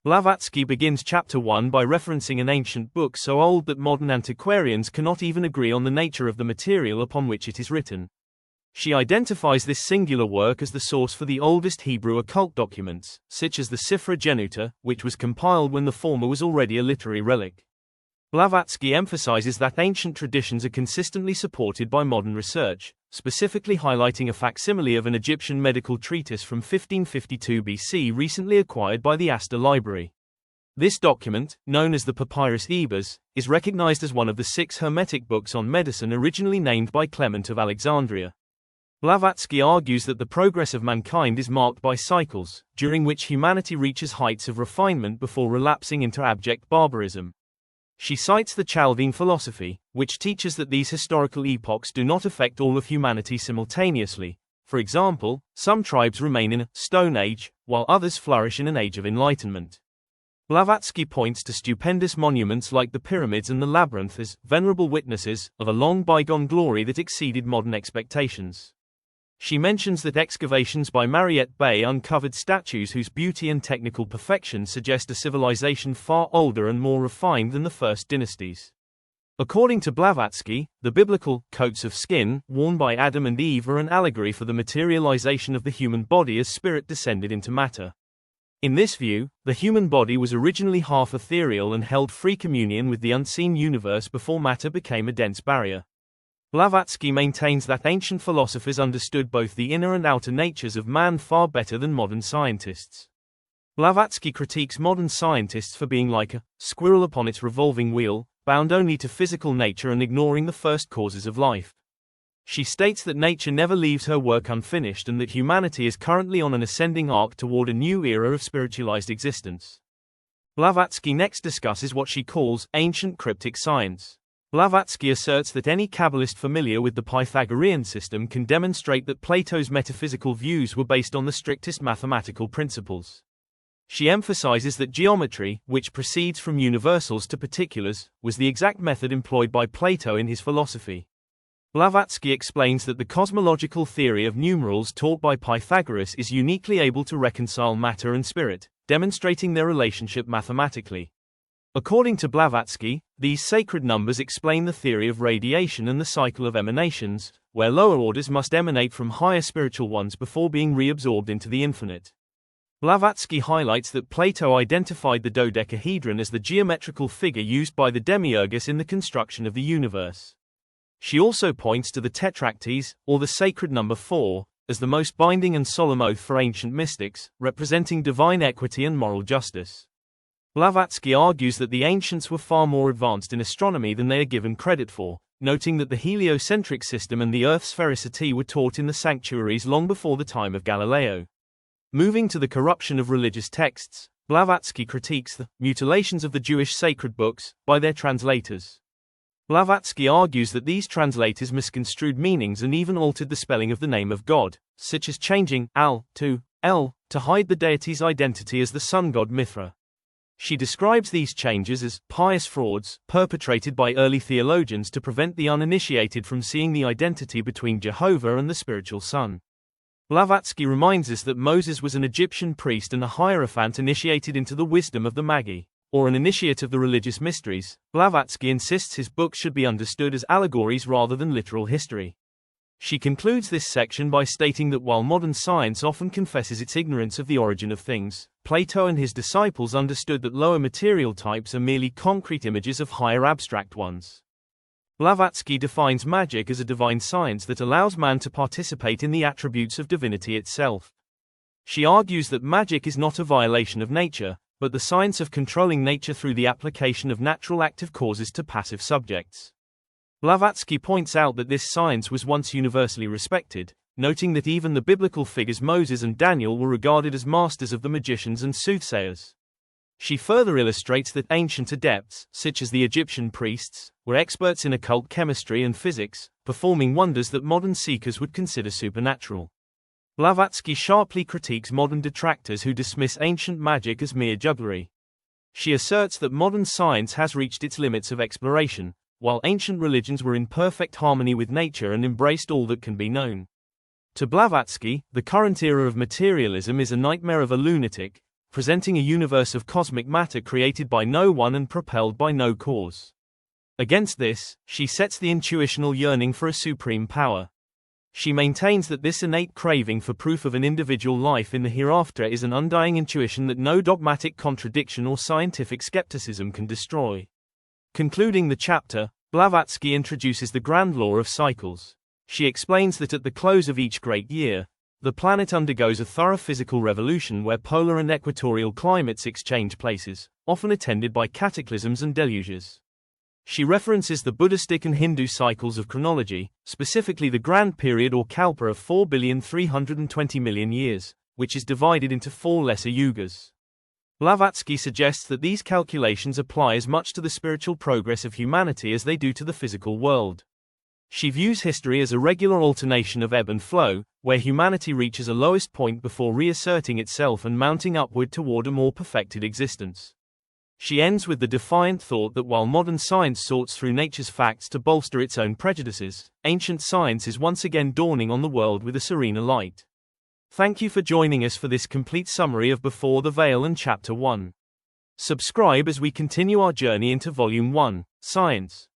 Blavatsky begins chapter 1 by referencing an ancient book so old that modern antiquarians cannot even agree on the nature of the material upon which it is written. She identifies this singular work as the source for the oldest Hebrew occult documents, such as the Sifra Genuta, which was compiled when the former was already a literary relic. Blavatsky emphasizes that ancient traditions are consistently supported by modern research, specifically highlighting a facsimile of an Egyptian medical treatise from 1552 BC recently acquired by the Astor Library. This document, known as the Papyrus Ebers, is recognized as one of the 6 Hermetic books on medicine originally named by Clement of Alexandria. Blavatsky argues that the progress of mankind is marked by cycles, during which humanity reaches heights of refinement before relapsing into abject barbarism. She cites the Chaldean philosophy, which teaches that these historical epochs do not affect all of humanity simultaneously. For example, some tribes remain in a Stone Age, while others flourish in an Age of Enlightenment. Blavatsky points to stupendous monuments like the pyramids and the labyrinth as venerable witnesses of a long bygone glory that exceeded modern expectations. She mentions that excavations by Mariette Bay uncovered statues whose beauty and technical perfection suggest a civilization far older and more refined than the first dynasties. According to Blavatsky, the biblical coats of skin worn by Adam and Eve are an allegory for the materialization of the human body as spirit descended into matter. In this view, the human body was originally half ethereal and held free communion with the unseen universe before matter became a dense barrier. Blavatsky maintains that ancient philosophers understood both the inner and outer natures of man far better than modern scientists. Blavatsky critiques modern scientists for being like a squirrel upon its revolving wheel, bound only to physical nature and ignoring the first causes of life. She states that nature never leaves her work unfinished and that humanity is currently on an ascending arc toward a new era of spiritualized existence. Blavatsky next discusses what she calls ancient cryptic science. Blavatsky asserts that any Kabbalist familiar with the Pythagorean system can demonstrate that Plato's metaphysical views were based on the strictest mathematical principles. She emphasizes that geometry, which proceeds from universals to particulars, was the exact method employed by Plato in his philosophy. Blavatsky explains that the cosmological theory of numerals taught by Pythagoras is uniquely able to reconcile matter and spirit, demonstrating their relationship mathematically. According to Blavatsky, these sacred numbers explain the theory of radiation and the cycle of emanations, where lower orders must emanate from higher spiritual ones before being reabsorbed into the infinite. Blavatsky highlights that Plato identified the dodecahedron as the geometrical figure used by the demiurgus in the construction of the universe. She also points to the tetractes, or the sacred number 4, as the most binding and solemn oath for ancient mystics, representing divine equity and moral justice. Blavatsky argues that the ancients were far more advanced in astronomy than they are given credit for, noting that the heliocentric system and the Earth's sphericity were taught in the sanctuaries long before the time of Galileo. Moving to the corruption of religious texts, Blavatsky critiques the mutilations of the Jewish sacred books by their translators. Blavatsky argues that these translators misconstrued meanings and even altered the spelling of the name of God, such as changing Al to El to hide the deity's identity as the sun god Mithra. She describes these changes as pious frauds perpetrated by early theologians to prevent the uninitiated from seeing the identity between Jehovah and the spiritual sun. Blavatsky reminds us that Moses was an Egyptian priest and a hierophant initiated into the wisdom of the Magi, or an initiate of the religious mysteries. Blavatsky insists his books should be understood as allegories rather than literal history. She concludes this section by stating that while modern science often confesses its ignorance of the origin of things, Plato and his disciples understood that lower material types are merely concrete images of higher abstract ones. Blavatsky defines magic as a divine science that allows man to participate in the attributes of divinity itself. She argues that magic is not a violation of nature, but the science of controlling nature through the application of natural active causes to passive subjects. Blavatsky points out that this science was once universally respected, noting that even the biblical figures Moses and Daniel were regarded as masters of the magicians and soothsayers. She further illustrates that ancient adepts, such as the Egyptian priests, were experts in occult chemistry and physics, performing wonders that modern seekers would consider supernatural. Blavatsky sharply critiques modern detractors who dismiss ancient magic as mere jugglery. She asserts that modern science has reached its limits of exploration, while ancient religions were in perfect harmony with nature and embraced all that can be known. To Blavatsky, the current era of materialism is a nightmare of a lunatic, presenting a universe of cosmic matter created by no one and propelled by no cause. Against this, she sets the intuitional yearning for a supreme power. She maintains that this innate craving for proof of an individual life in the hereafter is an undying intuition that no dogmatic contradiction or scientific skepticism can destroy. Concluding the chapter, Blavatsky introduces the grand law of cycles. She explains that at the close of each great year, the planet undergoes a thorough physical revolution where polar and equatorial climates exchange places, often attended by cataclysms and deluges. She references the Buddhistic and Hindu cycles of chronology, specifically the Grand Period or Kalpa of 4,320,000,000 years, which is divided into 4 lesser yugas. Blavatsky suggests that these calculations apply as much to the spiritual progress of humanity as they do to the physical world. She views history as a regular alternation of ebb and flow, where humanity reaches a lowest point before reasserting itself and mounting upward toward a more perfected existence. She ends with the defiant thought that while modern science sorts through nature's facts to bolster its own prejudices, ancient science is once again dawning on the world with a serener light. Thank you for joining us for this complete summary of Before the Veil and Chapter 1. Subscribe as we continue our journey into Volume 1, Science.